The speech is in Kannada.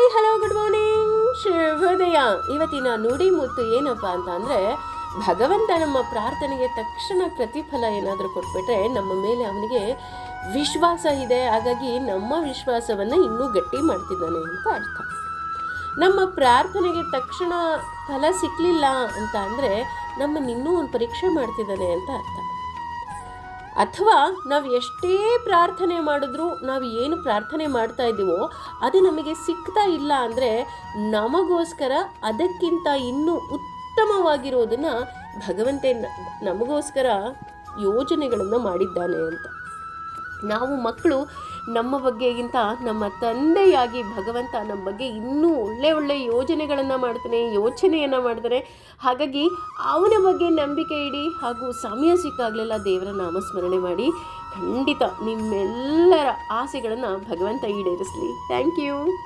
ಹಾಯ್ ಹಲೋ ಗುಡ್ ಮಾರ್ನಿಂಗ್ ಶುಭೋದಯ. ಇವತ್ತಿನ ನುಡಿ ಮುತ್ತು ಏನಪ್ಪ ಅಂತ ಅಂದರೆ, ಭಗವಂತ ನಮ್ಮ ಪ್ರಾರ್ಥನೆಗೆ ತಕ್ಷಣ ಪ್ರತಿಫಲ ಏನಾದರೂ ಕೊಟ್ಬಿಟ್ರೆ ನಮ್ಮ ಮೇಲೆ ಅವನಿಗೆ ವಿಶ್ವಾಸ ಇದೆ, ಹಾಗಾಗಿ ನಮ್ಮ ವಿಶ್ವಾಸವನ್ನು ಇನ್ನೂ ಗಟ್ಟಿ ಮಾಡ್ತಿದ್ದಾನೆ ಅಂತ ಅರ್ಥ. ನಮ್ಮ ಪ್ರಾರ್ಥನೆಗೆ ತಕ್ಷಣ ಫಲ ಸಿಕ್ಕಲಿಲ್ಲ ಅಂತ ಅಂದರೆ ನಮ್ಮನ್ನಿನ್ನೂ ಒಂದು ಪರೀಕ್ಷೆ ಮಾಡ್ತಿದ್ದಾನೆ ಅಂತ ಅರ್ಥ. ಅಥವಾ ನಾವು ಎಷ್ಟೇ ಪ್ರಾರ್ಥನೆ ಮಾಡಿದ್ರೂ ನಾವು ಏನು ಪ್ರಾರ್ಥನೆ ಮಾಡ್ತಾ ಇದ್ದೀವೋ ಅದು ನಮಗೆ ಸಿಗ್ತಾ ಇಲ್ಲ ಅಂದರೆ ನಮಗೋಸ್ಕರ ಅದಕ್ಕಿಂತ ಇನ್ನೂ ಉತ್ತಮವಾಗಿರೋದನ್ನು ಭಗವಂತ ನಮಗೋಸ್ಕರ ಯೋಜನೆಗಳನ್ನು ಮಾಡಿದ್ದಾನೆ ಅಂತ. ನಾವು ಮಕ್ಕಳು ನಮ್ಮ ಬಗ್ಗೆಗಿಂತ ನಮ್ಮ ತಂದೆಯಾಗಿ ಭಗವಂತ ನಮ್ಮ ಬಗ್ಗೆ ಇನ್ನೂ ಒಳ್ಳೆ ಯೋಜನೆಗಳನ್ನು ಮಾಡ್ತಾನೆ, ಯೋಚನೆಯನ್ನು ಮಾಡ್ತಾನೆ. ಹಾಗಾಗಿ ಅವನ ಬಗ್ಗೆ ನಂಬಿಕೆ ಇಡಿ, ಹಾಗೂ ಸಮಯ ಸಿಕ್ಕಾಗಲೆಲ್ಲ ದೇವರ ನಾಮಸ್ಮರಣೆ ಮಾಡಿ. ಖಂಡಿತ ನಿಮ್ಮೆಲ್ಲರ ಆಸೆಗಳನ್ನು ಭಗವಂತ ಈಡೇರಿಸಲಿ. Thank you.